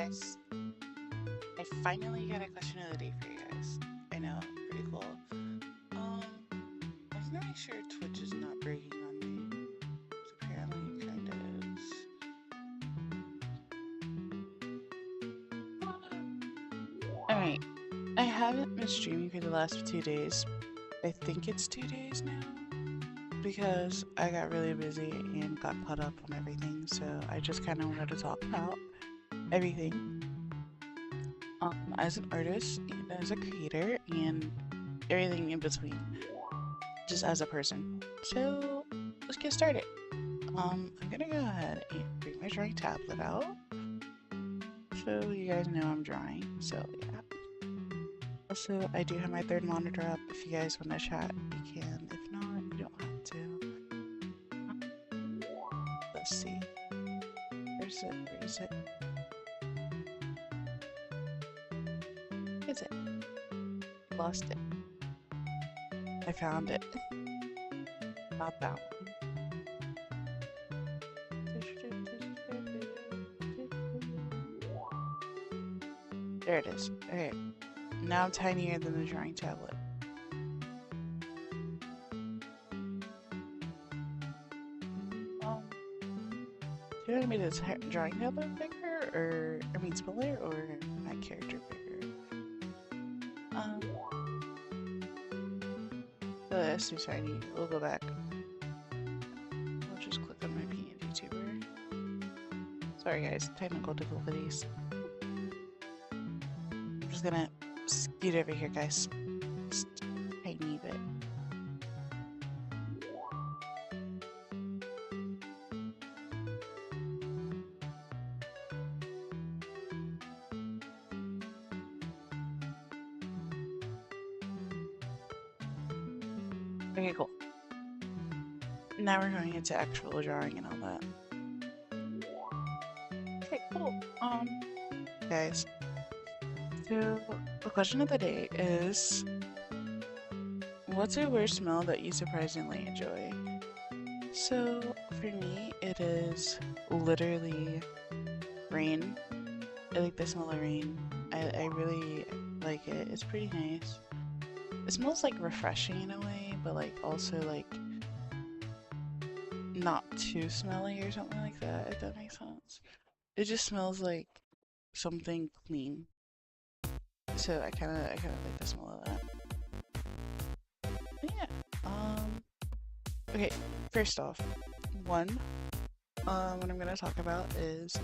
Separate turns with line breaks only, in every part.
guys, I finally got a question of the day for you guys. I know, pretty cool. I'm not sure Twitch is not breaking on me. Apparently, it kind of is. Alright, I haven't been streaming for the last 2 days. I think it's 2 days now. Because I got really busy and got caught up on everything, so I just kind of wanted to talk about everything. As an artist and as a creator and everything in between, just as a person. So let's get started. I'm gonna go ahead and bring my drawing tablet out so you guys know I'm drawing. So yeah. Also, I do have my third monitor up. If you guys want to chat, you can. If not, you don't have to. Let's see. Where's it? Where is it? Is it? Lost it. I found it. Not that one. There it is. Okay. Now tinier than the drawing tablet. Do you want me to drawing tablet bigger, or I mean smaller, or my character bigger? That's too tiny. We'll go back. I'll just click on my PNG tuber. Sorry guys, technical difficulties. I'm just gonna scoot over here, guys. Just a tiny bit. Okay, cool. Now we're going into actual drawing and all that. Okay, cool. Guys. So, the question of the day is, what's a weird smell that you surprisingly enjoy? So, for me, it is literally rain. I like the smell of rain. I really like it. It's pretty nice. It smells like refreshing in a way, but like also like not too smelly or something like that, if that makes sense. It just smells like something clean. So I kinda like the smell of that. But yeah. Okay, first off, what I'm gonna talk about is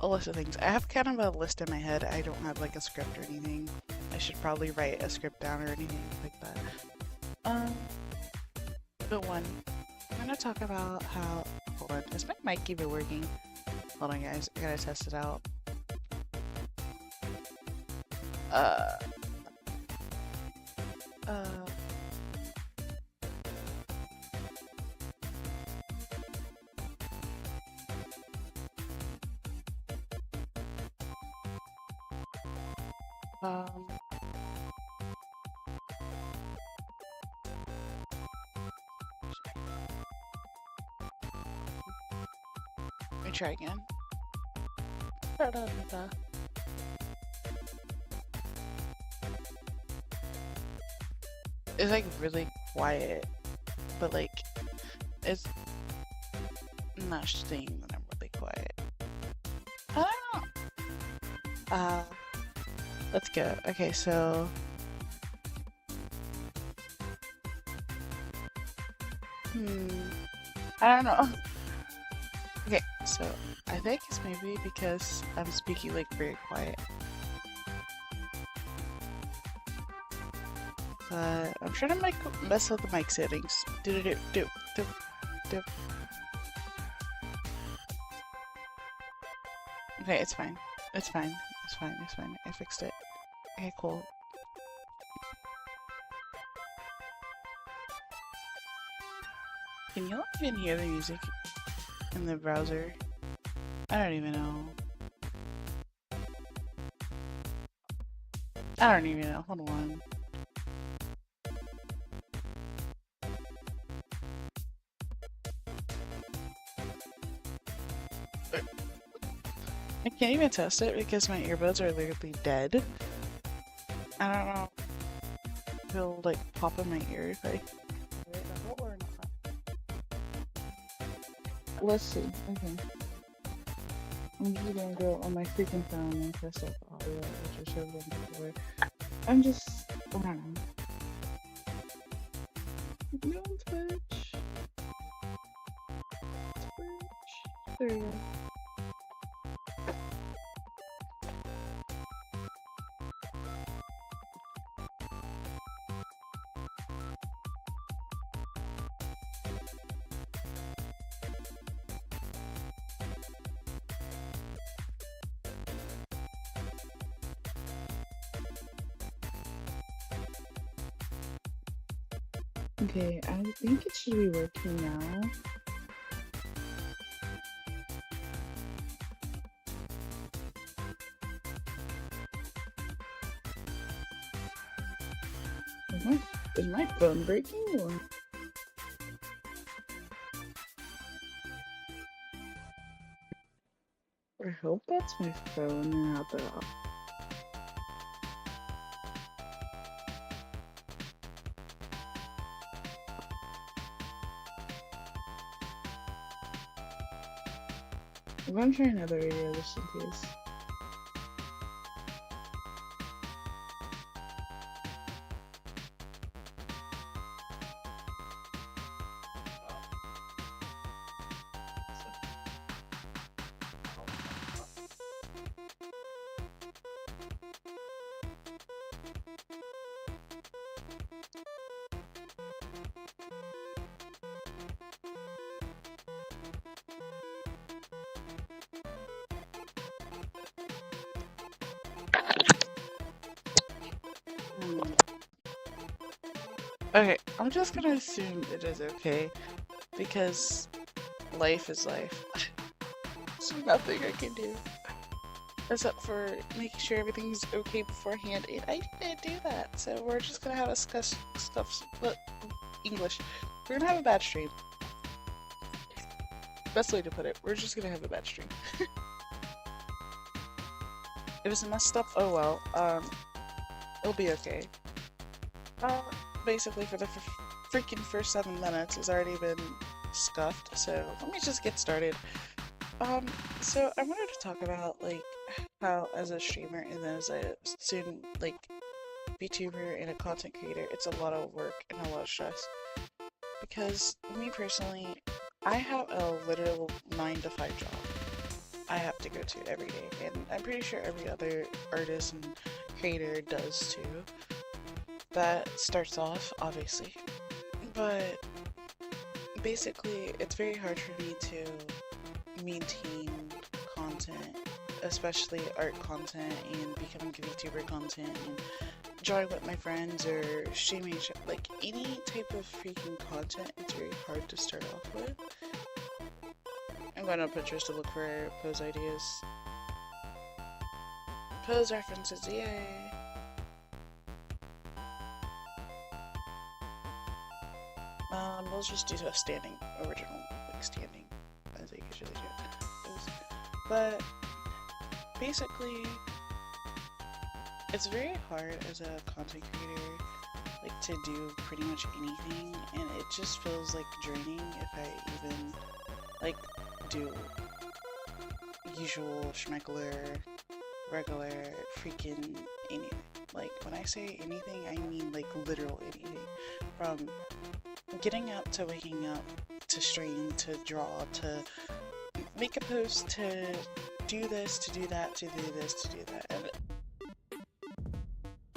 a list of things. I have kind of a list in my head. I don't have like a script or anything. I should probably write a script down or anything like that. But one, I'm gonna talk about how, hold on, is my mic even working? Hold on guys, I gotta test it out. Let me try again. It's like really quiet, but like it's not saying that I'm really quiet. I don't know. Let's go. Okay, so I don't know. Okay, so I think it's maybe because I'm speaking like very quiet. I'm trying to mess with the mic settings. Do. Okay, it's fine. It's fine. It's fine. It's fine. I fixed it. Okay, cool. Can you even hear the music in the browser? I don't even know. I don't even know. Hold on. I can't even test it because my earbuds are literally dead. I don't know if it'll like pop in my ear if I or not. Let's see. Okay. I'm just gonna go on my freaking phone and test out the audio, which I showed them before. I'm just, I don't know. No Twitch. There we go. Okay, I think it should be working now. Is my phone breaking or? I hope that's my phone and not the. I'm gonna try another radio just in case. Okay, I'm just gonna assume it is okay because life is life. There's nothing I can do except for making sure everything's okay beforehand, and I didn't do that. So we're just gonna have a English. We're gonna have a bad stream. Best way to put it. We're just gonna have a bad stream. If it's messed up, oh well. It'll be okay. Basically for the freaking first 7 minutes it's already been scuffed, so let me just get started. So I wanted to talk about like how as a streamer and as a student, like VTuber and a content creator, it's a lot of work and a lot of stress. Because me personally, I have a literal 9-to-5 job I have to go to every day, and I'm pretty sure every other artist and creator does too. That starts off, obviously, but basically it's very hard for me to maintain content, especially art content and becoming a VTuber content and drawing with my friends or streaming, like any type of freaking content. It's very hard to start off with. I'm going to Pinterest to look for pose ideas. Pose references, yay! We'll just do a standing, original, like standing, as I usually do. But basically, it's very hard as a content creator, like to do pretty much anything, and it just feels like draining if I even like do usual schmeckler, regular, freaking anything. Like when I say anything, I mean like literal anything, from getting up to waking up, to stream, to draw, to make a post, to do this, to do that, to do this, to do that. And I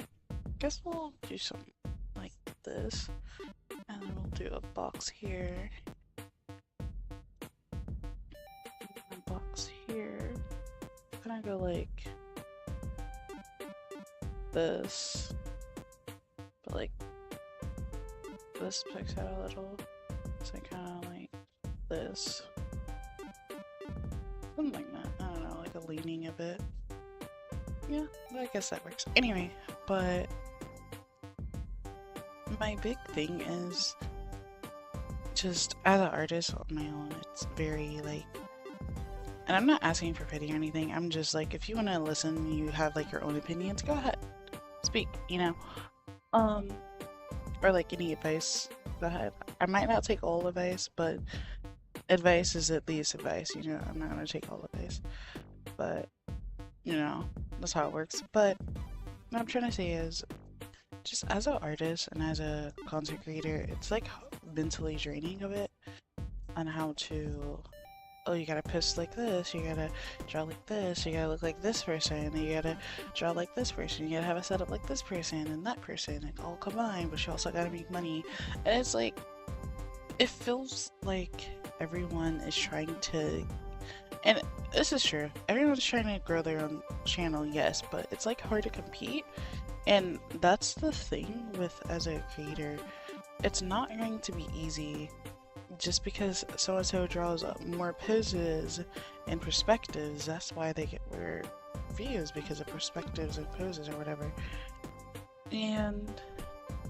guess we'll do something like this, and then we'll do a box here, a box here. I'm gonna go like this, but like this picks out a little, so kind of like this, something like that. I don't know, like a leaning a bit. Yeah, I guess that works. Anyway, but my big thing is just as an artist on my own, it's very like And I'm not asking for pity or anything. I'm just like, if you want to listen, you have like your own opinions, go ahead, speak, you know. Um, or like any advice, go ahead. I might not take all advice, but advice is at least advice, you know. I'm not gonna take all advice, but you know, that's how it works. But what I'm trying to say is, just as an artist and as a content creator, it's like mentally draining of it on how to, oh, you gotta post like this, you gotta draw like this, you gotta look like this person, you gotta draw like this person, you gotta have a setup like this person and that person, and all combined, but you also gotta make money. And it's like, it feels like everyone is trying to, and this is true, everyone's trying to grow their own channel, yes, but it's like hard to compete. And that's the thing with, as a creator, it's not going to be easy just because so-and-so draws more poses and perspectives. That's why they get more views, because of perspectives and poses or whatever. And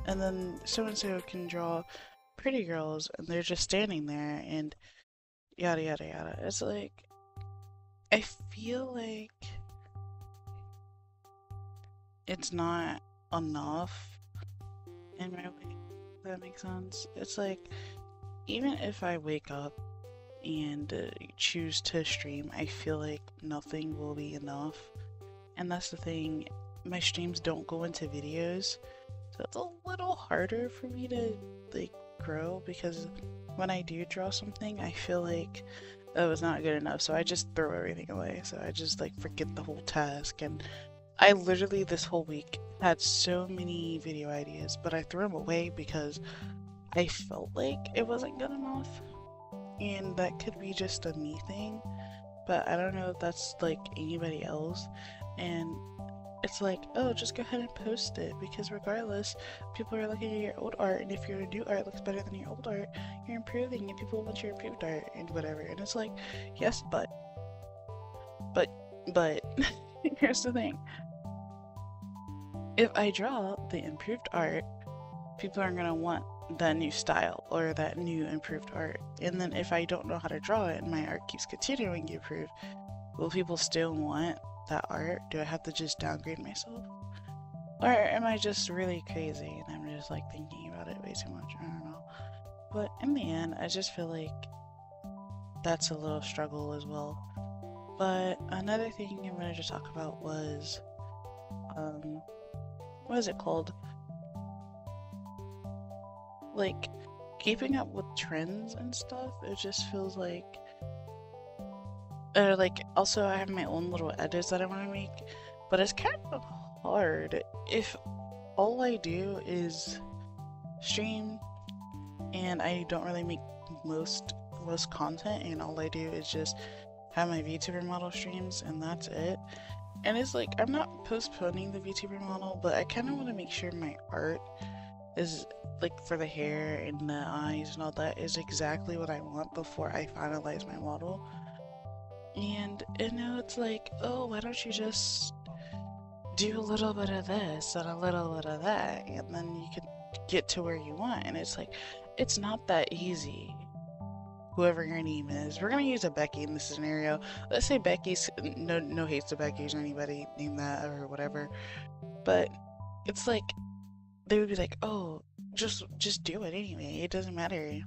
then so-and-so can draw pretty girls and they're just standing there and yada yada yada. It's like, I feel like it's not enough in my way, if that makes sense. It's like, even if I wake up and choose to stream, I feel like nothing will be enough. And that's the thing, my streams don't go into videos, so it's a little harder for me to like grow, because when I do draw something, I feel like, oh, it's not good enough, so I just throw everything away. So I just like forget the whole task, and I literally this whole week had so many video ideas, but I threw them away because I felt like it wasn't good enough. And that could be just a me thing, but I don't know if that's like anybody else. And it's like, oh, just go ahead and post it, because regardless, people are looking at your old art, and if your new art looks better than your old art, you're improving, and people want your improved art and whatever. And it's like, yes, but here's the thing. If I draw the improved art, people aren't gonna want that new style or that new improved art. And then if I don't know how to draw it and my art keeps continuing to improve, will people still want that art? Do I have to just downgrade myself? Or am I just really crazy and I'm just like thinking about it way too much? I don't know. But in the end, I just feel like that's a little struggle as well. But another thing I wanted to talk about was, what is it called? Like, keeping up with trends and stuff. It just feels like, also I have my own little edits that I want to make, but it's kind of hard if all I do is stream and I don't really make most content, and all I do is just have my VTuber model streams and that's it. And it's like, I'm not postponing the VTuber model, but I kind of want to make sure my art is, like, for the hair and the eyes and all that, is exactly what I want before I finalize my model. And you know, it's like, oh, why don't you just do a little bit of this and a little bit of that, and then you can get to where you want. And it's like, it's not that easy. Whoever your name is, we're gonna use a Becky in this scenario. Let's say Becky's, no hates to Becky's or anybody named that or whatever, but it's like, they would be like, oh, just do it anyway, it doesn't matter,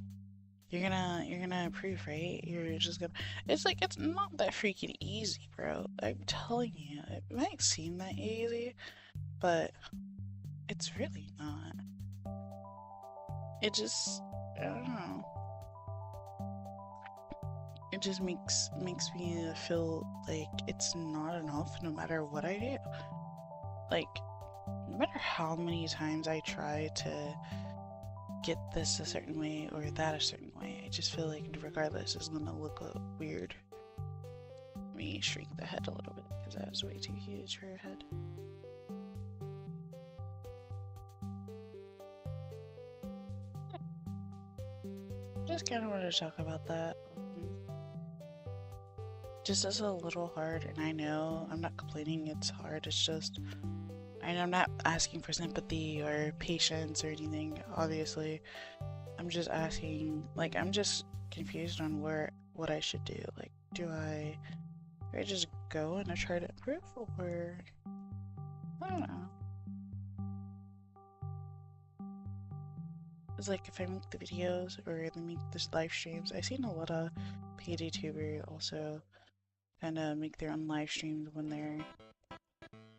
you're gonna improve, right? You're just gonna, it's like, it's not that freaking easy, bro. I'm telling you, it might seem that easy, but it's really not. It just, I don't know, it just makes me feel like it's not enough no matter what I do. Like, no matter how many times I try to get this a certain way or that a certain way, I just feel like regardless it's gonna look weird. Let me shrink the head a little bit because that was way too huge for her head. Just kind of wanted to talk about that. Just as a little hard, and I know I'm not complaining it's hard, it's just, and I'm not asking for sympathy or patience or anything, obviously. I'm just asking, like, I'm just confused on what I should do. Like, do I just go and I try to improve, or I don't know. It's like if I make the videos or I make this live streams, I've seen a lot of paid YouTubers also kind of make their own live streams when they're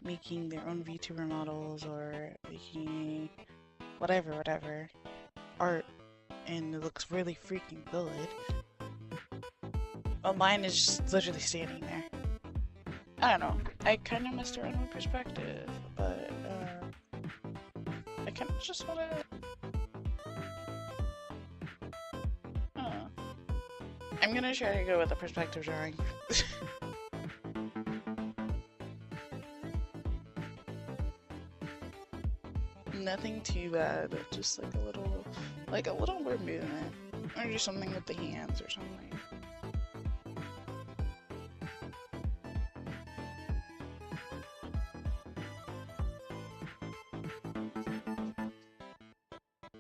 making their own VTuber models or making whatever art, and it looks really freaking good. Well, mine is just literally standing there. I don't know. I kind of messed around with perspective, but I kind of just want to. I'm gonna try to go with a perspective drawing. Nothing too bad, just like a little more movement, or do something with the hands or something.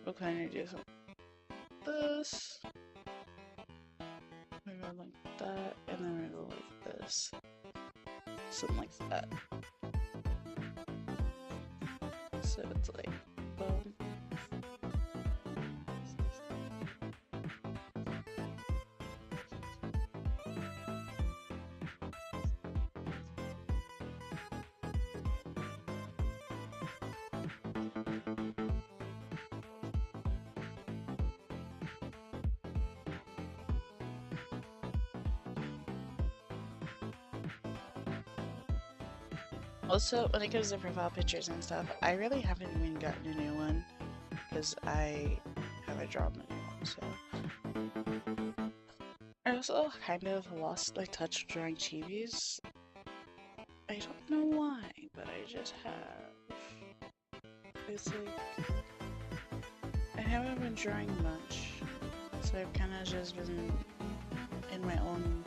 We'll kind of do something like this. We're gonna like that, and then we're gonna go like this. Something like that. So it's like, boom. Also, when it comes to profile pictures and stuff, I really haven't even gotten a new one because I haven't drawn a new one, so. I also kind of lost my touch drawing chibis. I don't know why, but I just have. It's like, I haven't been drawing much, so I've kind of just been in my own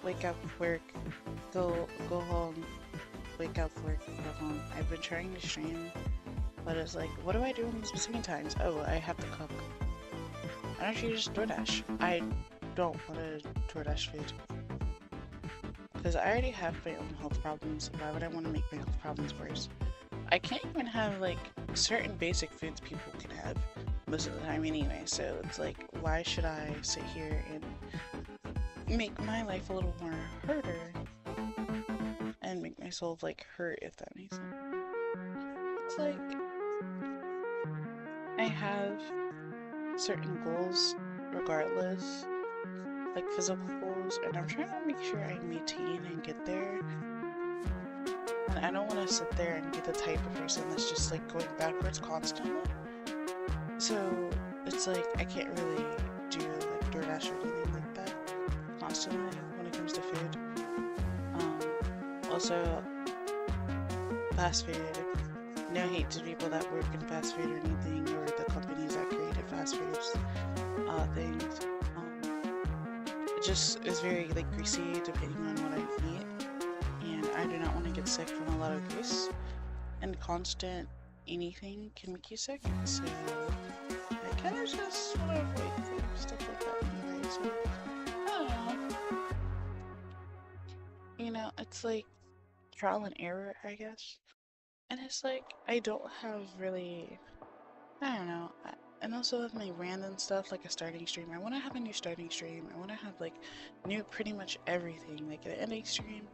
wake up, work, go home. Wake up, work, go home. I've been trying to stream, but it's like, what do I do in between times? Oh, I have to cook. Why don't you just DoorDash? I don't want to DoorDash food. Because I already have my own health problems. Why would I want to make my health problems worse? I can't even have, like, certain basic foods people can have most of the time anyway, so it's like, why should I sit here and make my life a little more harder? And make myself like hurt, if that makes sense. It's like I have certain goals regardless, like physical goals, and I'm trying to make sure I maintain and get there. And I don't want to sit there and be the type of person that's just like going backwards constantly. So it's like I can't really do like DoorDash or anything like that constantly when it comes to food. Also, fast food. No hate to people that work in fast food or anything, or the companies that created fast foods things. It just is very like greasy depending on what I eat, and I do not want to get sick from a lot of grease. And constant anything can make you sick, so I kind of just want to avoid stuff like that anyway. So I don't know. You know, it's like trial and error, I guess. And it's like, I don't have really, I don't know. And also with my random stuff, like a starting stream, I want to have a new starting stream. I want to have like new pretty much everything, like an ending stream,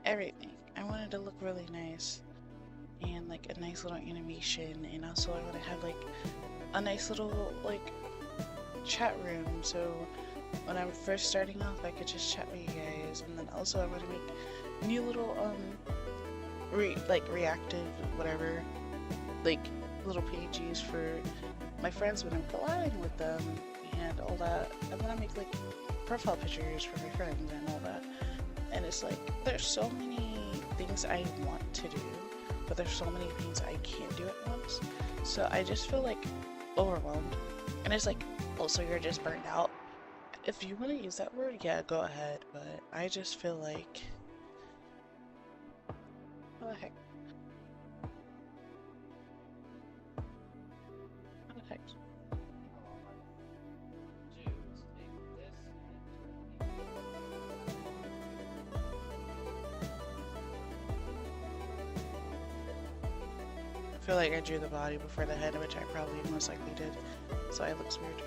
everything. I want it to look really nice and like a nice little animation. And also I want to have like a nice little like chat room. So when I'm first starting off, I could just chat with you guys. And then also I want to make new little reactive whatever, like little pages for my friends when I'm collabing with them and all that. I want to make like profile pictures for my friends and all that. And it's like there's so many things I want to do, but there's so many things I can't do at once. So I just feel like overwhelmed. And it's like, also you're just burned out. If you want to use that word, yeah, go ahead. But I just feel like, what the heck? What the heck? feel like I drew the body before the head, which I probably most likely did, so it looks weird.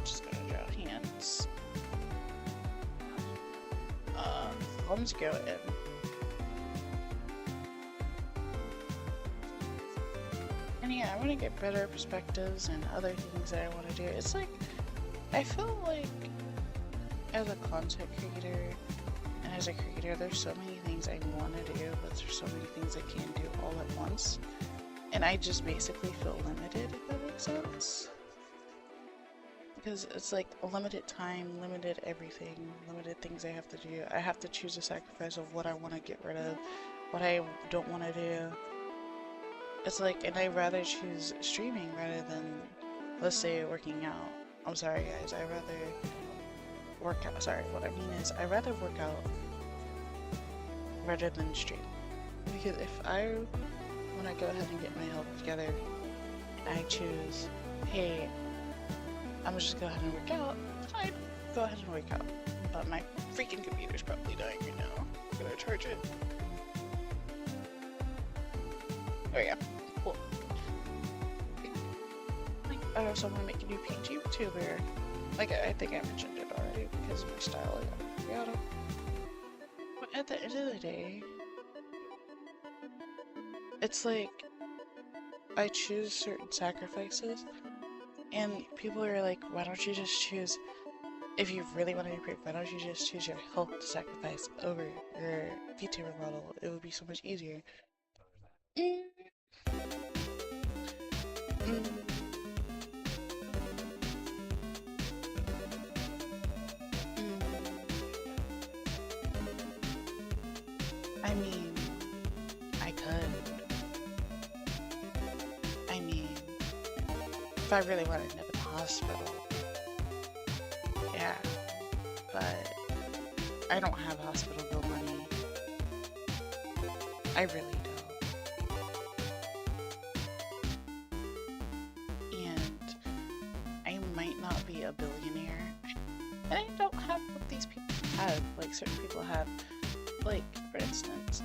Just gonna draw hands. Arms go in. And yeah, I want to get better perspectives and other things that I want to do. It's like, I feel like as a content creator and as a creator, there's so many things I want to do, but there's so many things I can't do all at once. And I just basically feel limited, if that makes sense. Because it's like a limited time, limited everything, limited things I have to do. I have to choose a sacrifice of what I want to get rid of, what I don't want to do. It's like, and I'd rather choose streaming rather than, let's say, working out. I'm sorry guys, I'd rather work out. Sorry, what I mean is, I'd rather work out rather than stream. Because if I want to go ahead and get my health together, I choose, hey, I'm gonna just go ahead and work out, I'd go ahead and work out. But my freaking computer's probably dying right now. I'm gonna charge it. Oh yeah, cool. Like, I also want to make a new PG YouTuber. Like, I think I mentioned it already because of my style. Yeah. But at the end of the day, it's like, I choose certain sacrifices, and people are like, why don't you just choose, if you really want to be great, why don't you just choose your health to sacrifice over your VTuber model? It would be so much easier. I mean, I could. I mean, if I really wanted to live in the hospital, yeah, but I don't have hospital bill money. I really don't. And I might not be a billionaire. And I don't have what these people have, like certain people have. Like, for instance,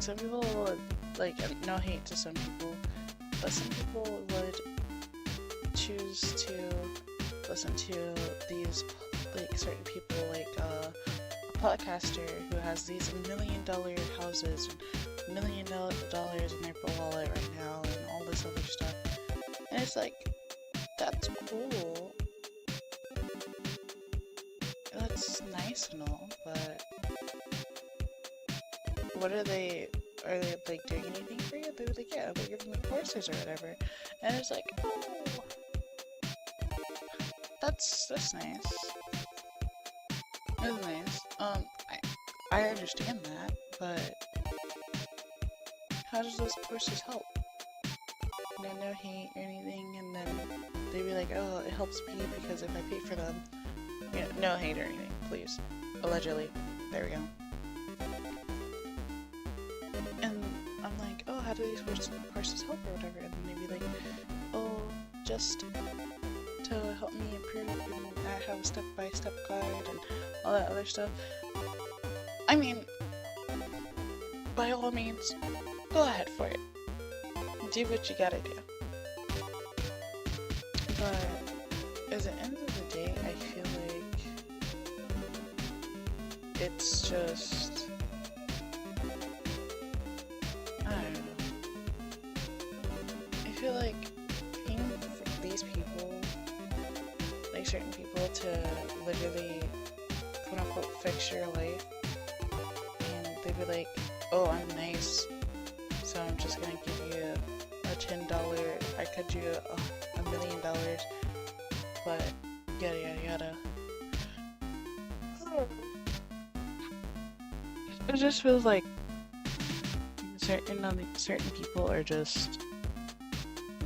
some people would, like, no hate to some people, but some people would choose to listen to these, like, certain people, like, a podcaster who has these $1 million houses, $1 million in their wallet right now, and all this other stuff. And it's like, that's cool. That's nice and all, but what are they like doing anything for you? They're like, yeah, they're giving me courses or whatever. And it's like, oh, that's nice. That's nice. I understand that, but how does those courses help? No hate or anything, and then they'd be like, oh, it helps me because if I pay for them, you know, no hate or anything, please. Allegedly. There we go. And I'm like, oh, how do these courses help or whatever? And then they'd be like, oh, just to help me improve, and I have a step-by-step guide and all that other stuff. I mean, by all means, go ahead for it. Do what you gotta do. But at the end of the day, I feel like it's just, I don't know. I feel like paying these people, like certain people, to literally quote unquote fix your life, and they'd be like, oh, I'm nice, so I'm just gonna give you a $10, I could do $1 million, but yada yada yada. It just feels like certain people are just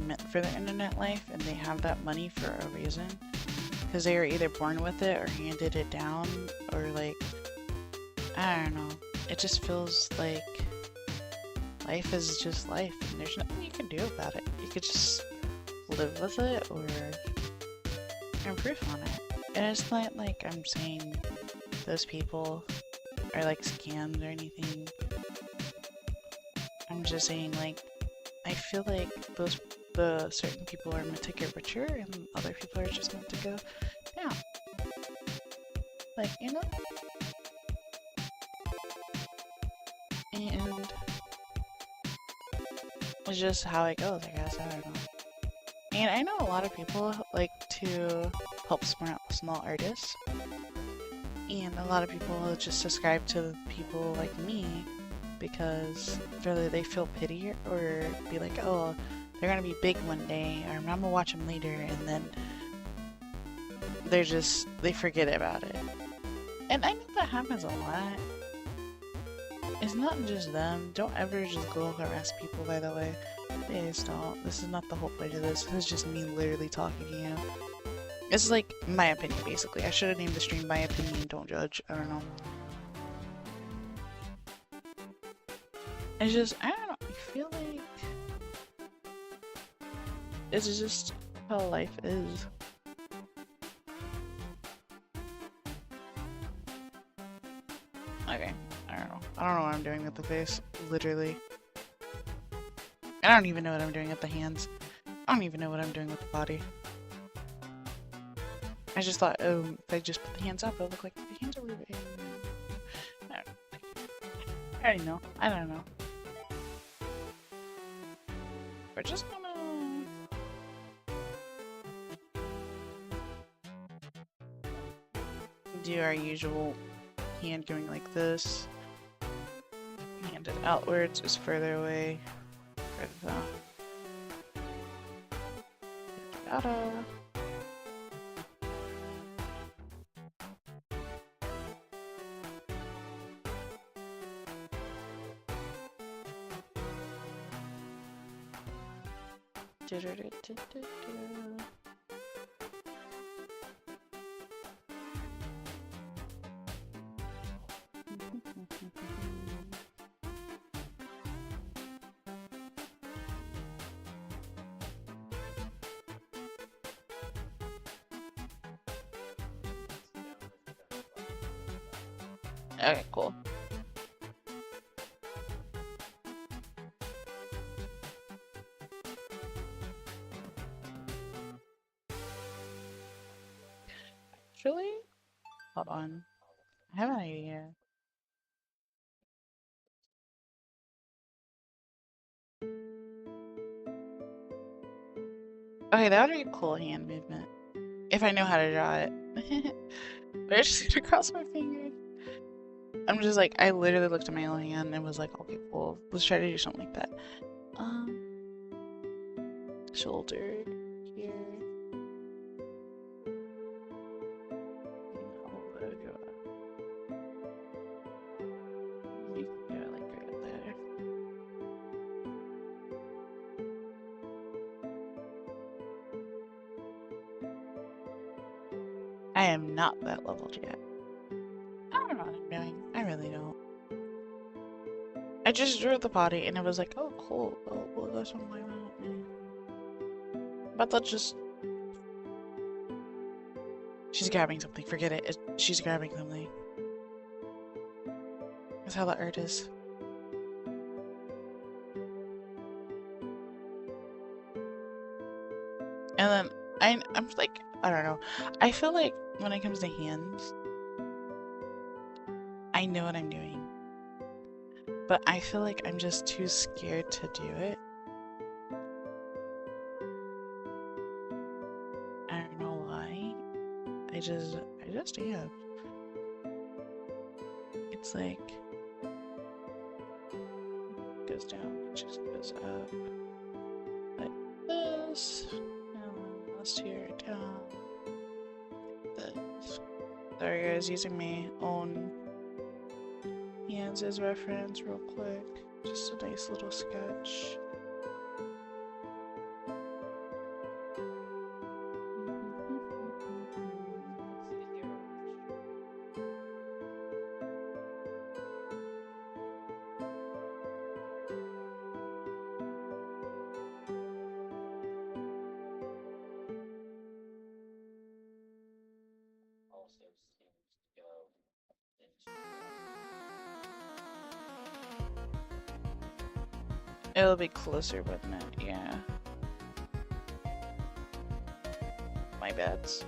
meant for the internet life, and they have that money for a reason, because they were either born with it or handed it down, or like, I don't know. It just feels like life is just life, and there's nothing you can do about it. You could just live with it, or and proof on it. And it's not like I'm saying those people are like scams or anything. I'm just saying, like, I feel like the certain people are meant to get richer and other people are just meant to go down. Like, you know? And it's just how it goes, I guess. I don't know. And I know a lot of people like to help small artists. And a lot of people just subscribe to people like me because really they feel pity or be like, oh, they're gonna be big one day, or I'm gonna watch them later, and then they forget about it. And I know that happens a lot. It's not just them. Don't ever just go harass people, by the way. Please don't. This is not the whole point of this. This is just me literally talking to you. This is like my opinion, basically. I should have named the stream My Opinion, Don't Judge. I don't know. It's just, I don't know. I feel like it's just how life is. Okay, I don't know. I don't know what I'm doing with the face, literally. I don't even know what I'm doing with the hands. I don't even know what I'm doing with the body. I just thought, oh, if I just put the hands up, it'll look like the hands are moving. I already know. I don't know. We're just gonna... do our usual hand going like this. Hand it outwards is further away. Further down. Ta-da. Okay, cool. Actually, hold on. I have an idea. Okay, that would be a cool hand movement. If I know how to draw it. But I just gonna cross my fingers. I'm just like, I literally looked at my own hand and was like, okay, cool. Let's try to do something like that. Shoulder here. You can go like right there. I am not that leveled yet. I don't know what I'm doing. I really don't. I just drew the body and it was like, oh cool, we'll go something like that. But let's just... She's grabbing something, forget it. She's grabbing something. That's how the art is. And then, I'm like, I don't know. I feel like when it comes to hands, I know what I'm doing. But I feel like I'm just too scared to do it. I don't know why. I just am. It's like, it goes down, it just goes up. Like this. And last here, down. Like this. Sorry guys, using my own hands as reference real quick. Just a nice little sketch. It'll be closer, wouldn't it? Yeah. My bads.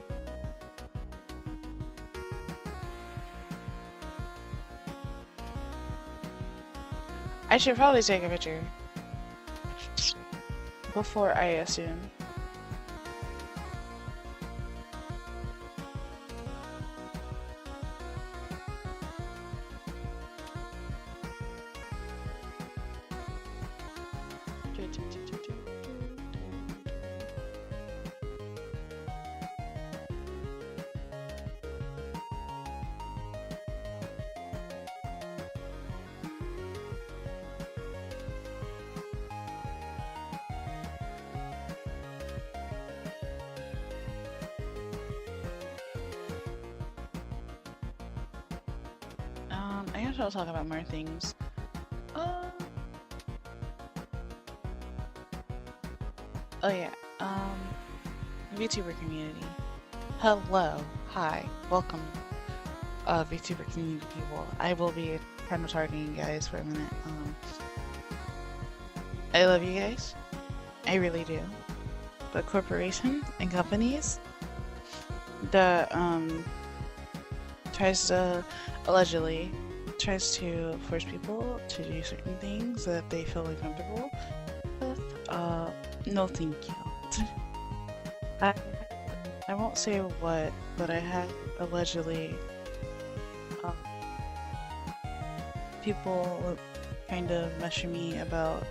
I should probably take a picture before I assume. I guess I'll talk about more things. Oh yeah, VTuber community. Hello, hi, welcome, VTuber community people. I will be kind of targeting you guys for a minute. I love you guys. I really do. But corporations and companies that allegedly tries to force people to do certain things that they feel uncomfortable with, no thank you. I won't say what, but I had allegedly people kind of messaging me about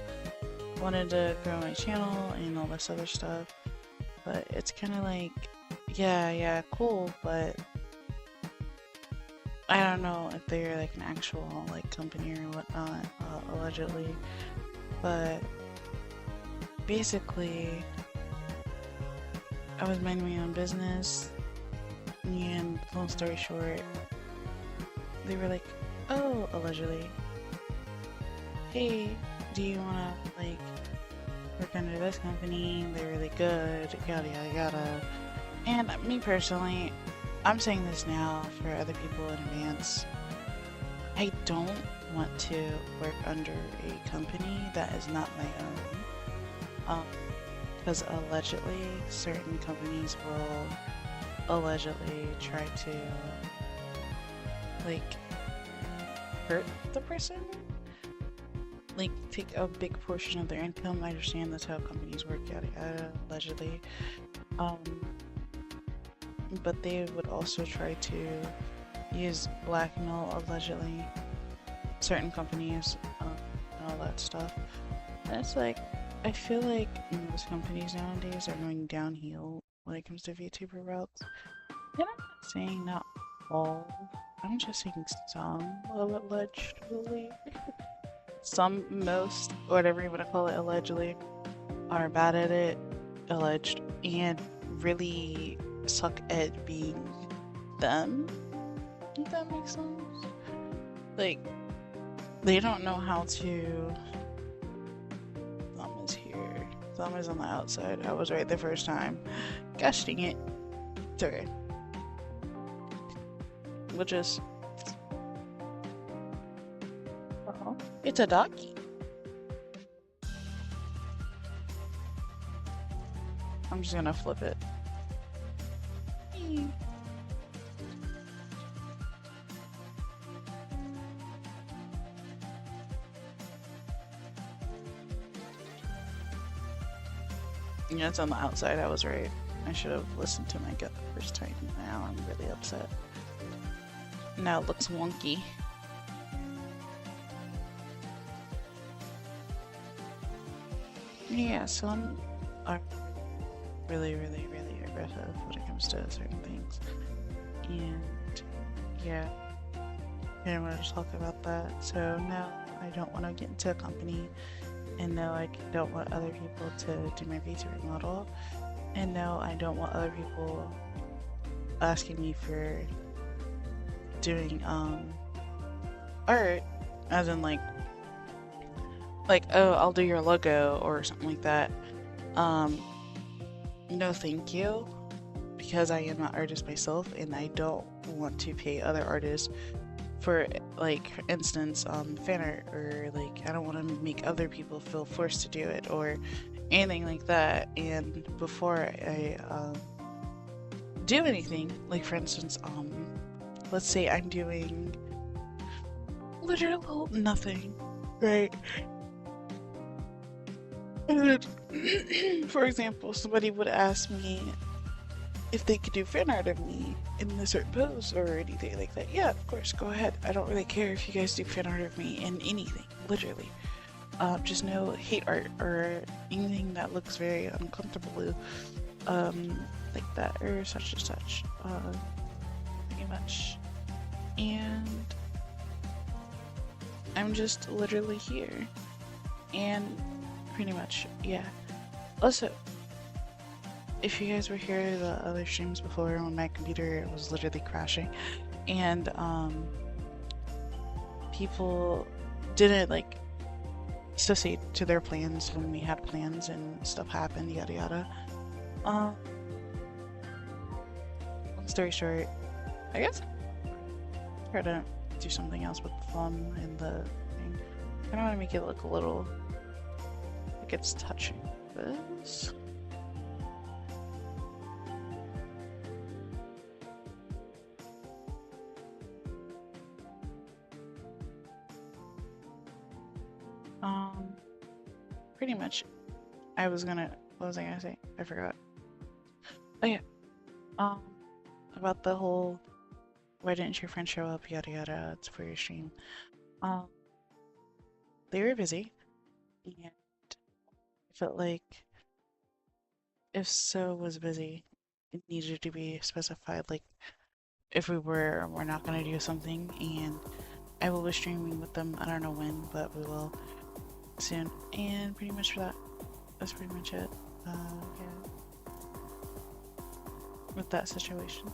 wanting to grow my channel and all this other stuff, but it's kind of like, yeah, cool, but I don't know if they're like an actual like company or whatnot, allegedly, but basically I was minding my own business, and long story short, they were like, oh, allegedly, hey, do you wanna like work under this company? They're really good, yada yada yada. And me personally, I'm saying this now for other people in advance, I don't want to work under a company that is not my own. Because allegedly certain companies will allegedly try to like hurt the person, like take a big portion of their income. I understand that's how companies work, yada yada, allegedly. But they would also try to use blackmail, allegedly, certain companies, and all that stuff. And it's like, I feel like most companies nowadays are going downhill when it comes to VTuber routes. And I'm not saying not all, I'm just saying some, allegedly. Some, most, whatever you want to call it, allegedly, are bad at it, alleged, and really suck at being them, if that makes sense. Like, they don't know how to. Thumb is here. Thumb is on the outside. I was right the first time. Gosh dang it. It's okay. We'll just. Oh, it's a doggy. I'm just gonna flip it. Yeah, it's on the outside. I was right. I should have listened to my gut the first time. Now I'm really upset. Now it looks wonky. Yeah, some are really aggressive when it comes to certain things. And yeah, I didn't want to talk about that. So no, I don't want to get into a company, and no, I don't want other people to do my VTuber model, and no, I don't want other people asking me for doing art, as in like oh, I'll do your logo or something like that. No thank you, because I am an artist myself and I don't want to pay other artists for like instance, fan art, or like I don't want to make other people feel forced to do it or anything like that. And before I do anything, like for instance, let's say I'm doing literal nothing, right? And for example, somebody would ask me if they could do fan art of me in a certain pose or anything like that. Yeah, of course, go ahead. I don't really care if you guys do fan art of me in anything, literally. Just no hate art or anything that looks very uncomfortable, like that or such and such, pretty much. And I'm just literally here, and pretty much, yeah. Also, if you guys were here the other streams before when my computer was literally crashing and people didn't like associate to their plans when we had plans and stuff happened, yada yada. Long story short, I guess try to do something else with the thumb and the thing. I don't want to make it look a little like it's touching this. Pretty much, what was I gonna say? I forgot. Oh yeah, about the whole, why didn't your friend show up, yada yada, it's for your stream. They were busy, and I felt like if so was busy, it needed to be specified, like if we were or we're not gonna do something, and I will be streaming with them, I don't know when, but we will soon. And pretty much for that, that's pretty much it. Yeah, with that situation.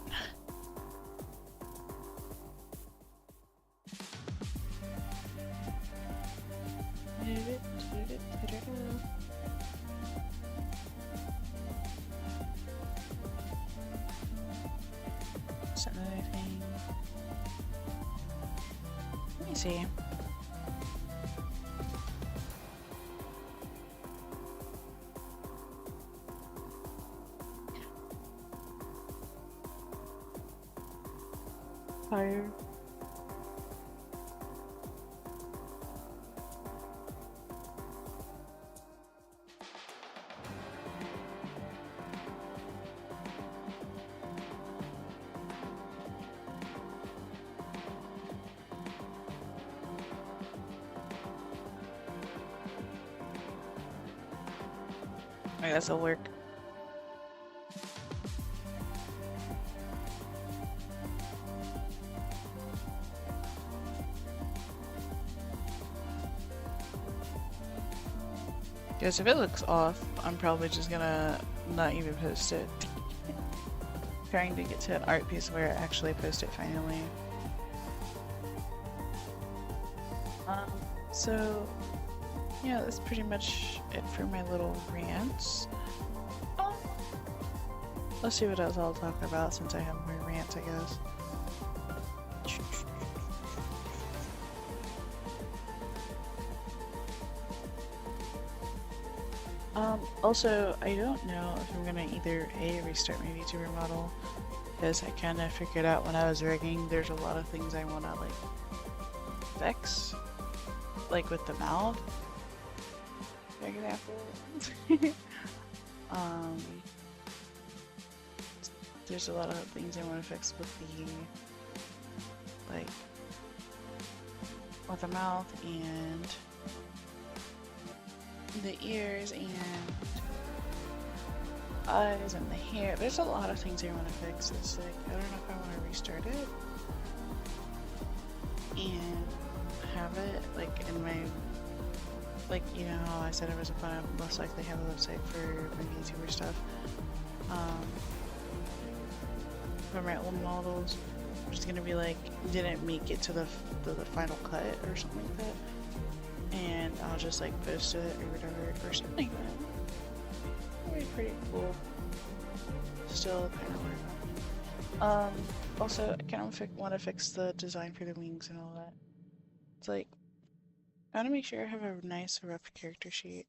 What's another thing? Let me see. Fire. I guess it'll work. Because if it looks off, I'm probably just gonna not even post it. Trying to get to an art piece where I actually post it finally. So yeah, that's pretty much it for my little rants. Let's see what else I'll talk about since I have more rants, I guess. Also, I don't know if I'm gonna either A, restart my VTuber model, because I kind of figured out when I was rigging, there's a lot of things I want to like fix, like with the mouth, for example. There's a lot of things I want to fix with the, like, with the mouth and the ears and eyes and the hair. There's a lot of things I want to fix. It's like, I don't know if I want to restart it and have it like in my, like, you know how I said I was gonna most likely have a website for my VTuber stuff, for my old models. I'm just gonna be like, didn't make it to the final cut or something like that, and I'll just like post it or whatever or something like that. That'd be pretty cool. Still kind of working on it. Also, I kind of want to fix the design for the wings and all that. It's like, I want to make sure I have a nice rough character sheet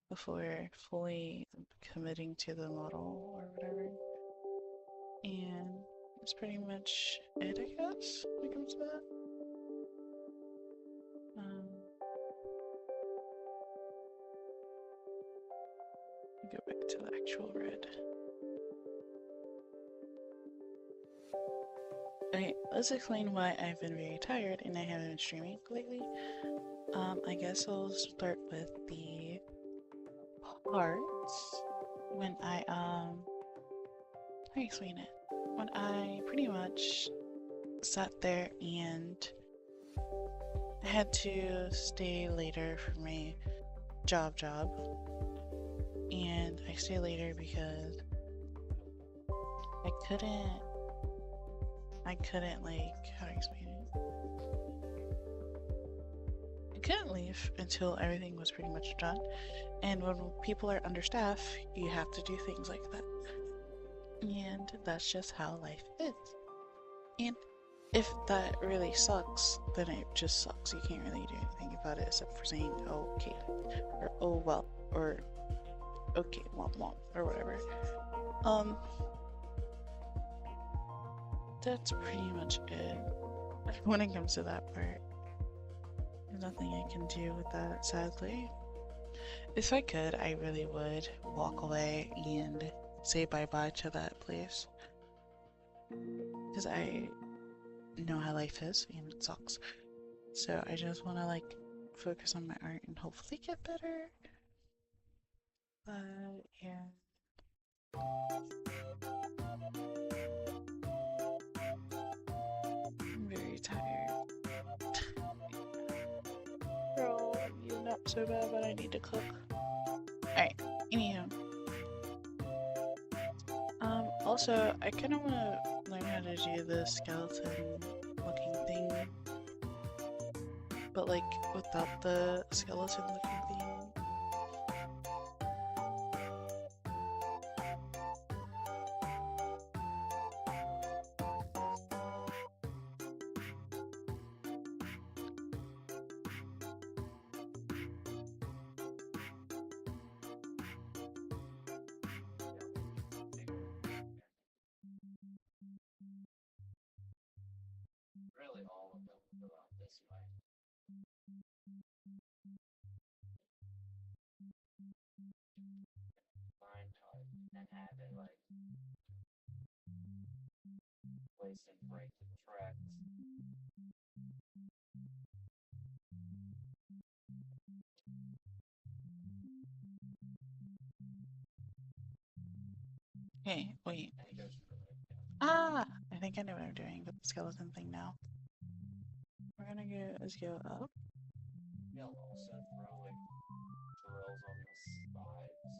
before fully committing to the model or whatever. And that's pretty much it, I guess, when it comes to that. Go back to the actual red. Okay, let's explain why I've been very tired and I haven't been streaming lately. I guess I'll start with the parts when how do you explain it? When I pretty much sat there and had to stay later for my job, and I stayed later because I couldn't like, how do I explain it? I couldn't leave until everything was pretty much done, and when people are understaffed, you have to do things like that. And that's just how life is. And if that really sucks, then it just sucks. You can't really do anything about it except for saying, oh, okay, or oh well, or okay, womp womp, or whatever. That's pretty much it when it comes to that part. There's nothing I can do with that, sadly. If I could, I really would walk away and say bye-bye to that place. Because I know how life is, and it sucks. So I just want to, like, focus on my art and hopefully get better. But, yeah. I'm very tired. Girl, you're not so bad, but I need to cook. Alright, anyhow. Also, I kind of want to learn how to do the skeleton looking thing, but like without the skeleton looking thing.
Really, all of them go out this way. Find type and have it like place and break the tracks.
Hey, wait.
And it goes through it.
Ah! I think I know what I'm doing with the skeleton thing now. We're gonna go, let's go up.
They'll also throw like drills on the sides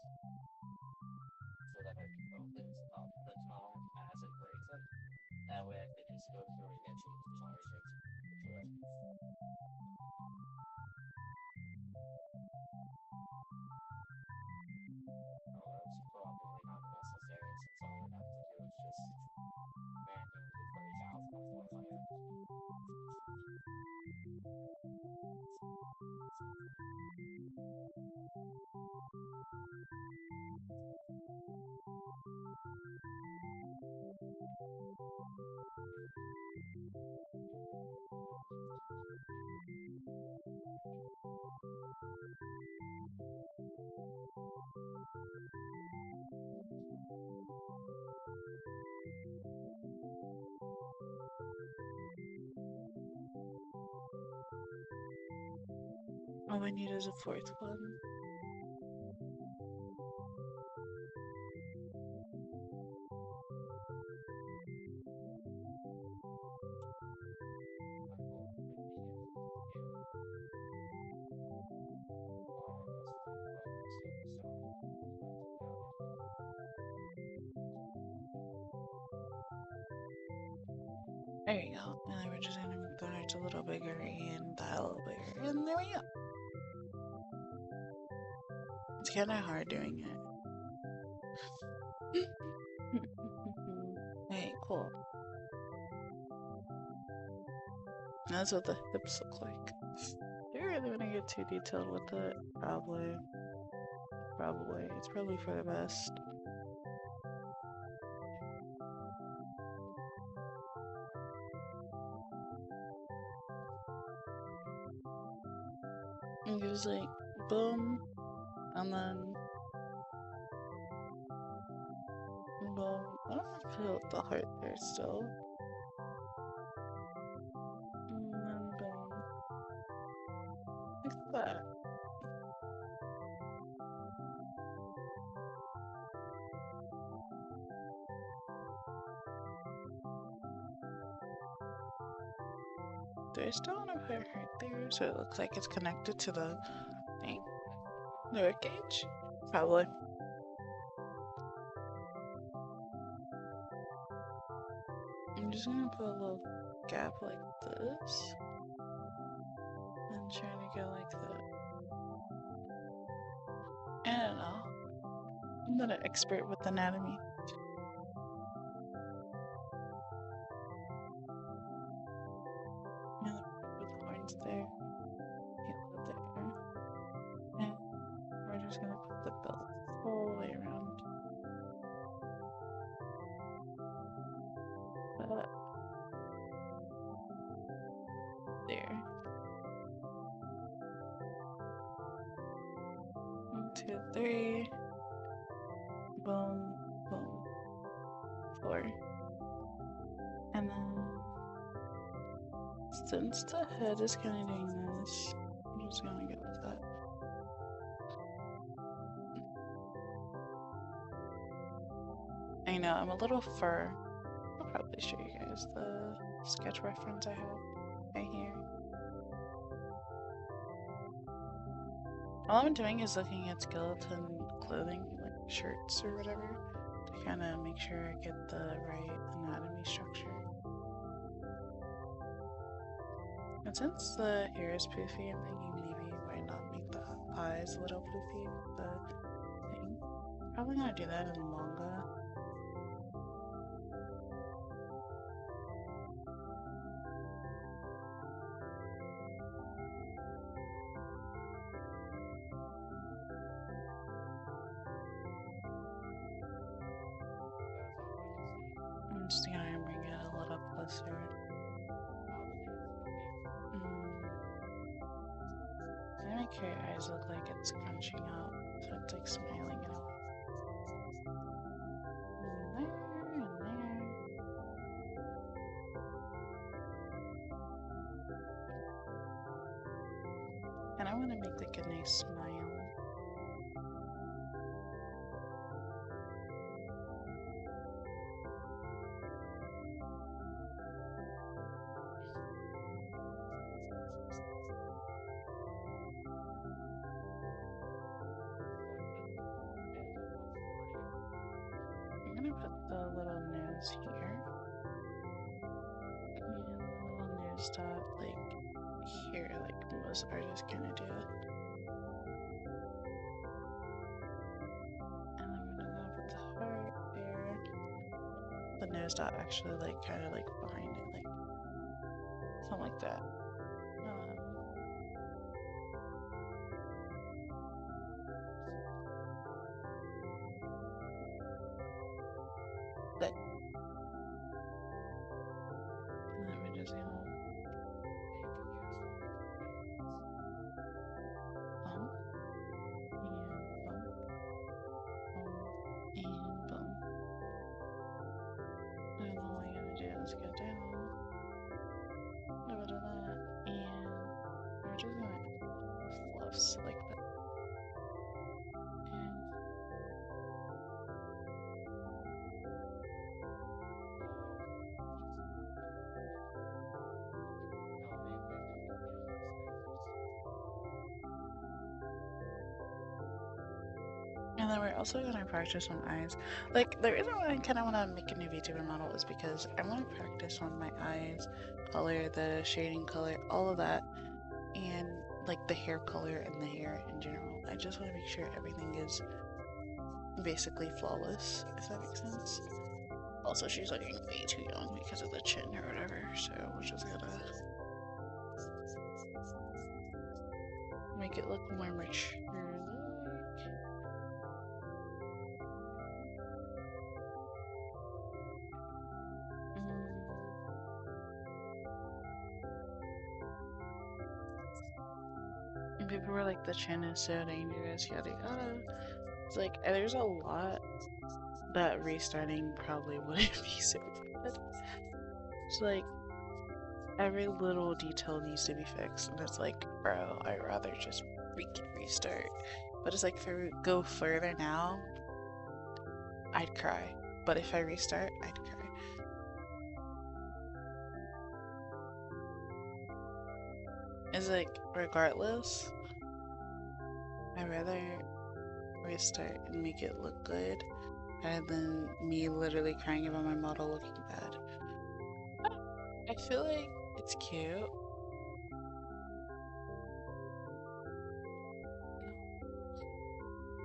so that it opens up the tunnel as it breaks it. That way, if it just goes through and gets you, it's always straight to it. Although it's probably not necessary since all I have to do is just manually break out the floor layer.
All we need is a fourth one. There you go. And then we're just gonna make the hearts a little bigger and that a little bigger. And there we go. It's kind of hard doing it. Hey, cool. That's what the hips look like. Do you really want to get too detailed with it? Probably. Probably. It's probably for the best. And just like, boom, and then boom. I don't feel the heart there still. And then boom. Like that. Do I still want to put a heart there so it looks like it's connected to the thing? The rib cage? Probably. I'm just gonna put a little gap like this. And trying to go like that. I don't know. I'm not an expert with anatomy. And put the horns there. Tail there. And we're just gonna put the belt all the way around. There. 1, 2, 3. Boom, boom. 4. And then, since the head is kind of doing this, I'm just gonna go with that. I know, I'm a little fur. I'll probably show you guys the sketch reference I have right here. All I'm doing is looking at skeleton clothing, like shirts or whatever, to kind of make sure I get the right anatomy structure. And since the hair is poofy, I'm thinking maybe why not make the eyes a little poofy with the thing. Probably gonna do that in manga. I'm just gonna bring it a little closer. I make your eyes look like it's crunching up, so it's like smiling in a way. And there. And I want to make like a nice smile. I'm gonna put the little nose here. And the little nose dot like here, like most artists kind of do it. And I'm gonna put the heart there. The nose dot actually like kind of like behind it, like something like that. Good. And then we're just gonna bump and boom. And all we're gonna do is go down a little bit of that, and we're just gonna fluffs like that. And then we're also gonna practice on eyes. Like, the reason why I kind of want to make a new VTuber model is because I want to practice on my eyes, color, the shading color, all of that, and like the hair color and the hair in general. I just want to make sure everything is basically flawless, if that makes sense. Also, she's looking way too young because of the chin or whatever, so we're just gonna make it look more mature. And people were like, the chin is so dangerous, yada yada. It's like, there's a lot that restarting probably wouldn't be so bad. It's like, every little detail needs to be fixed, and it's like, bro, I'd rather just freaking restart. But it's like, if I go further now, I'd cry. But if I restart, I'd cry. It's like, regardless, I'd rather restart and make it look good rather than me literally crying about my model looking bad. I feel like it's cute.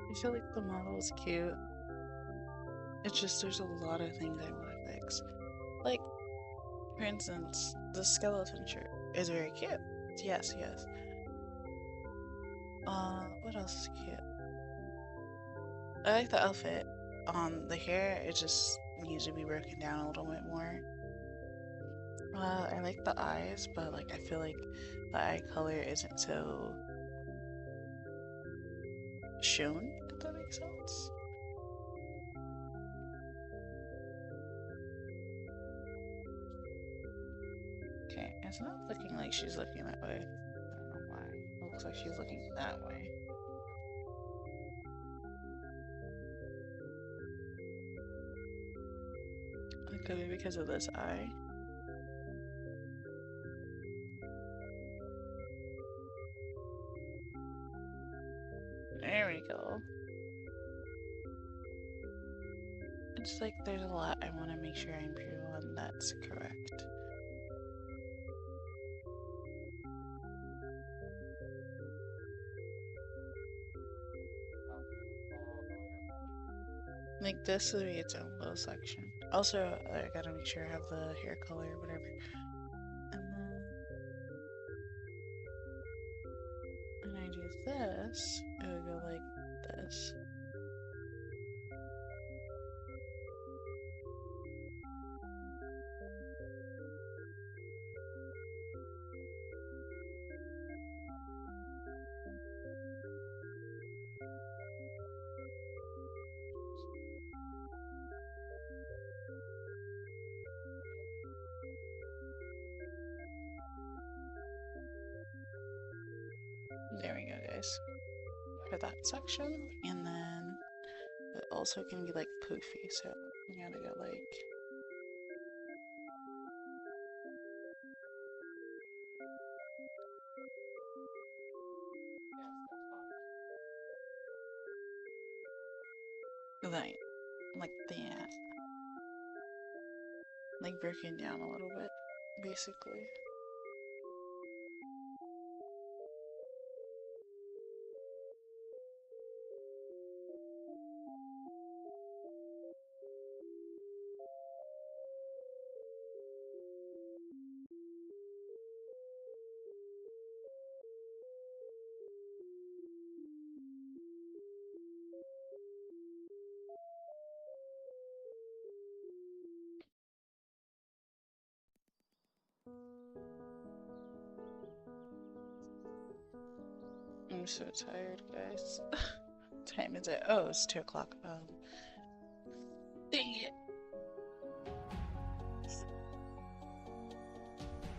I feel like the model is cute. It's just there's a lot of things I want to fix. Like, for instance, the skeleton shirt is very cute. Yes, yes. What else is cute? I like the outfit. The hair, it just needs to be broken down a little bit more. I like the eyes, but like I feel like the eye color isn't so shown, if that makes sense. Okay, it's not looking like she's looking that way. I don't know why. It looks like she's looking that way. It could be because of this eye. There we go. It's like there's a lot I want to make sure I improve on that's correct. Like this would be its own little section. Also, I gotta make sure I have the hair color or whatever. And then when I do this, it would go like this. There we go, guys. For that section, and then it also can be like poofy, so you gotta go like. Like that. Like broken down a little bit, basically. I'm so tired, guys. Time is it? Oh, it's 2 o'clock. Dang it.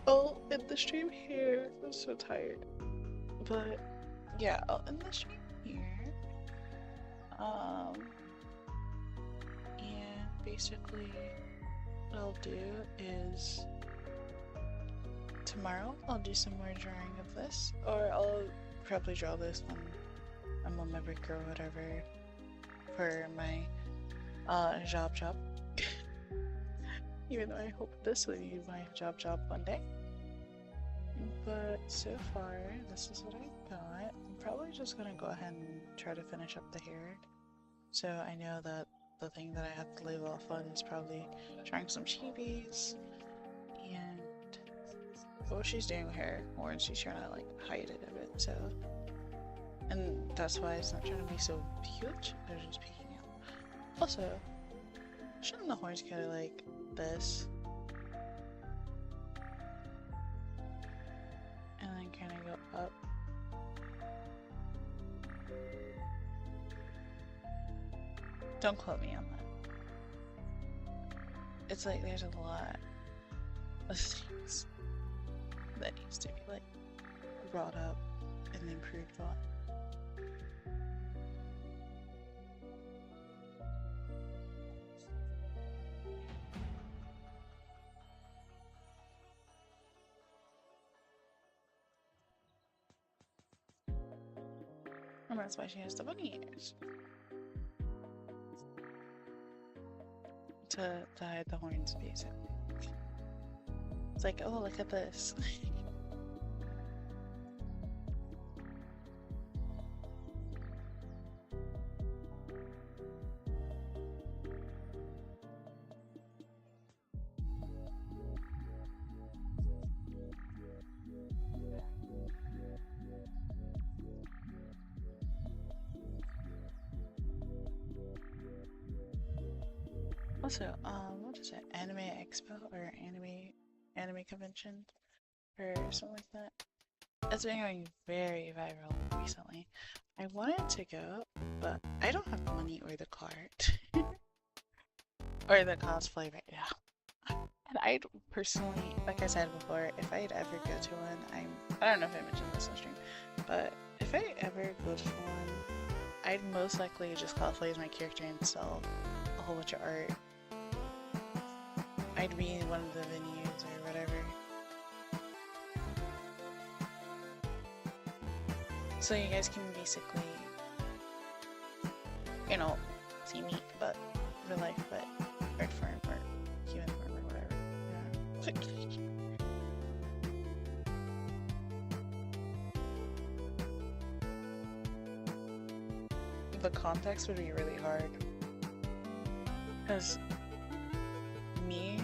I'll end the stream here. I'm so tired. But yeah, I'll end the stream here. And basically what I'll do is tomorrow I'll do some more drawing of this, or I'll probably draw this when I'm on my break or whatever for my job. Even though I hope this will be my job one day. But so far, this is what I got. I'm probably just gonna go ahead and try to finish up the hair. So I know that the thing that I have to leave off on is probably trying some chibis. And what she's doing with her horns, she's trying to like hide it a bit, so And that's why it's not trying to be so huge, they're just peeking out. Also, shouldn't the horns go like this? And then kind of go up. Don't quote me on that. It's like there's a lot of things that needs to be like brought up and improved on. And that's why she has the bunny ears. To hide the horns, basically. It's like, oh, look at this. Also, what is it? Anime Expo or anime convention or something like that. It's been going very viral recently. I wanted to go, but I don't have the money or the card or the cosplay right now. And I'd personally, like I said before, if I'd ever go to one, I don't know if I mentioned this on stream, but if I ever go to one, I'd most likely just cosplay as my character and sell a whole bunch of art. I'd be in one of the venues or whatever. So you guys can basically, you know, see me, but real life, but art form or human form or whatever. Yeah. The context would be really hard. Because me,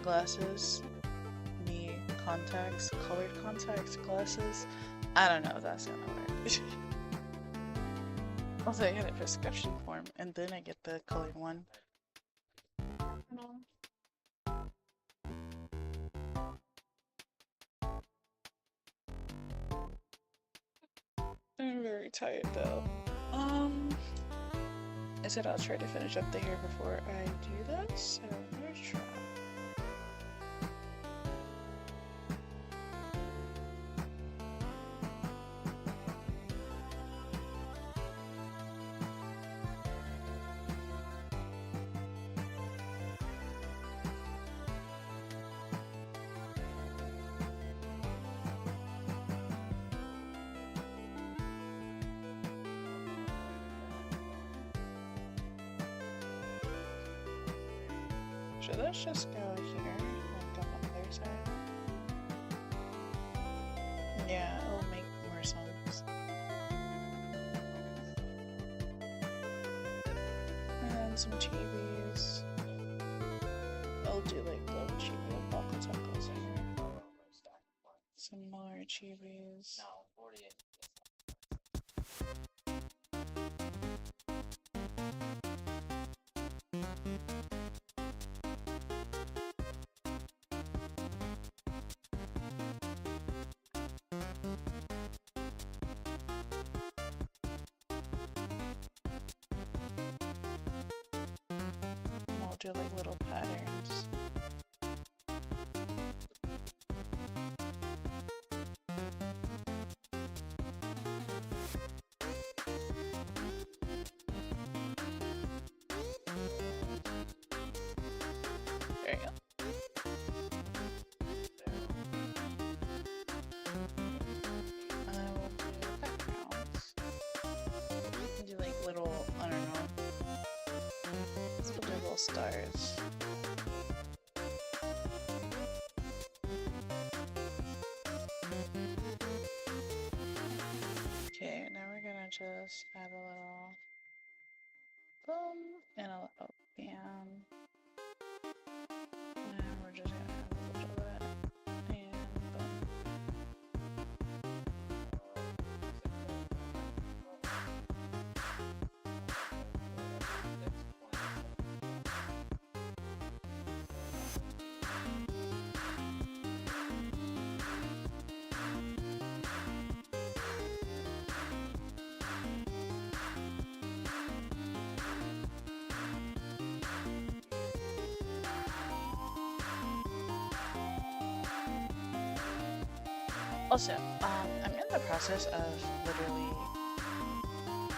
glasses, me, contacts, colored contacts, glasses. I don't know if that's gonna work. Also, I get a prescription form, and then I get the colored one. I'm very tired though. I said I'll try to finish up the hair before I do this, so let's try. So let's just go here, like on the other side. Yeah, it'll make more sense. And then some chibis. I'll do like little chibi alpaca tacos in here. Some more chibis. I'll do like little patterns. There you go. And then we'll do backgrounds. Do like little, I don't know. Let's put little stars. Okay, now we're gonna just add a little boom and a little bam. And we're just gonna add a little bit of that. And boom. Also, I'm in the process of literally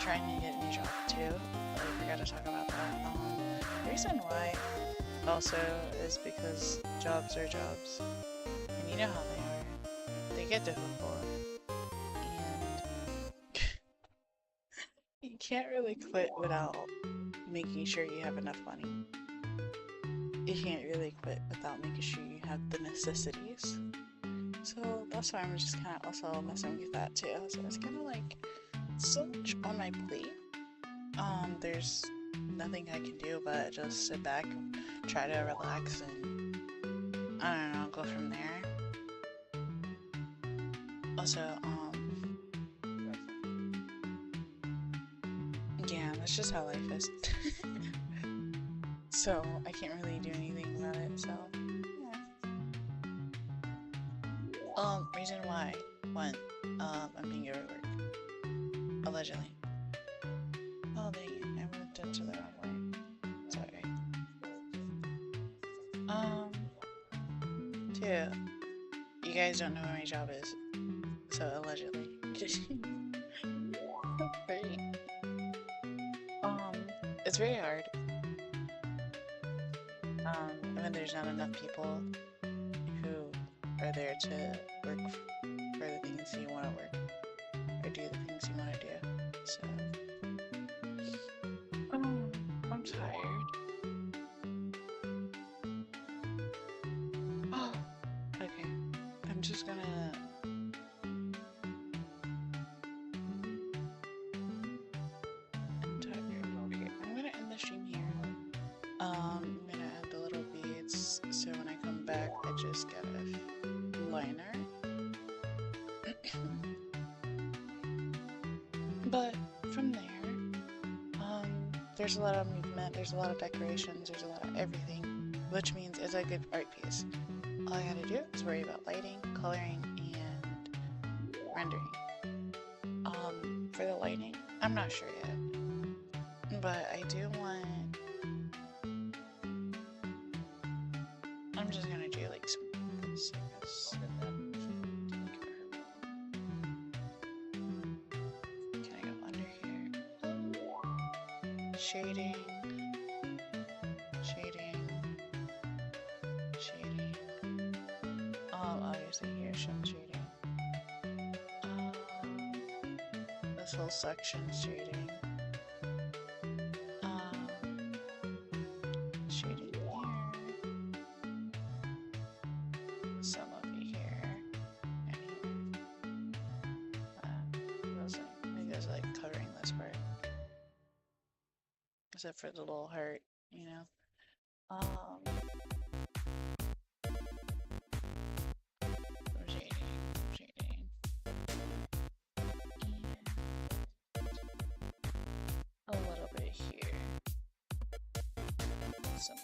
trying to get a new job too. I forgot to talk about that. The reason why also is because jobs are jobs, and you know how they are. They get difficult, and you can't really quit without making sure you have enough money. You can't really quit without making sure you have the necessities. So that's why I'm just kind of also messing with that too. So it's kind of like so much on my plate. There's nothing I can do but just sit back, try to relax, and I don't know, go from there. Also, yeah, that's just how life is. So I can't really do anything about it. So yeah. Reason why? One, I'm being overworked. Allegedly. Oh dang it, I moved into the wrong way. Sorry. Two, you guys don't know what my job is. So allegedly. Three, it's very hard. When there's not enough people who are there to work for the things you want to work or do the things you want to do. So, I'm tired. Oh, okay. I'm just gonna. I'm tired. Okay, I'm gonna end the stream here. I'm gonna add the little beads so when I come back, I just get a liner. But from there, there's a lot of movement, there's a lot of decorations, there's a lot of everything, which means it's a good art piece. All I gotta do is worry about lighting, coloring, and rendering. For the lighting, I'm not sure yet, but I do want. I'm just gonna do like some this, I guess. Can I go under here? Shading, shading, shading. Obviously here some shading. This whole section shading. Shading here. Some of it here. And here. You guys like covering this part. Except for the little heart, you know. Shading. And a little bit here. Some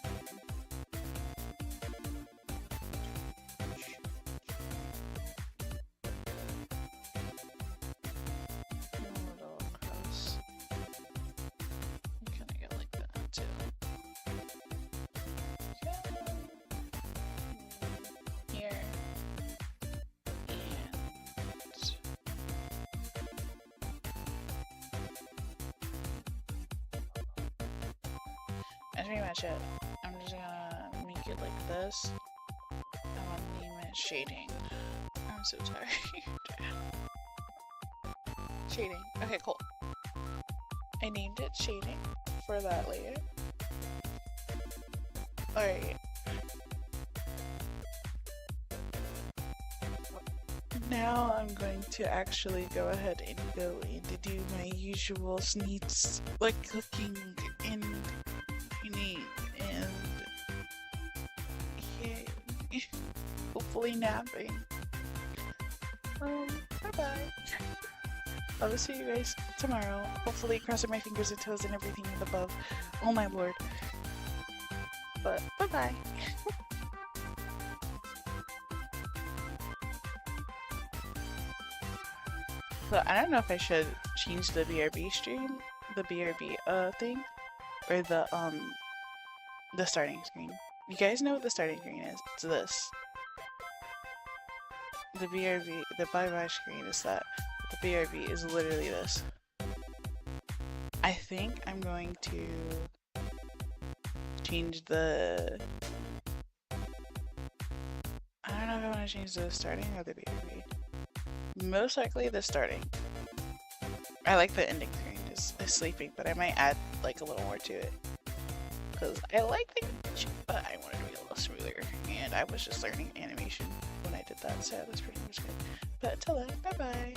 little across. Kind of go like that too. Here. That's pretty much it. I'm just gonna make it like this. I'm gonna name it shading. I'm so tired. Shading. Okay, cool. I named it shading for that later. Alright. Now I'm going to actually go ahead and go in to do my usual sneaks, like cooking and cleaning and yeah, hopefully napping. Bye-bye. I will see you guys tomorrow. Hopefully crossing my fingers and toes and everything above. Oh my lord. But bye-bye. So I don't know if I should change the BRB stream, the BRB thing, or the starting screen. You guys know what the starting screen is? It's this. The BRB, the bye-bye screen is that. The BRB is literally this. I think I'm going to change the... I don't know if I want to change the starting or the BRB. Most likely the starting. I like the ending screen is sleeping, but I might add like a little more to it. Because I like the animation, but I wanted to be a little smoother. And I was just learning animation when I did that, so that's pretty much good. But until then, bye-bye.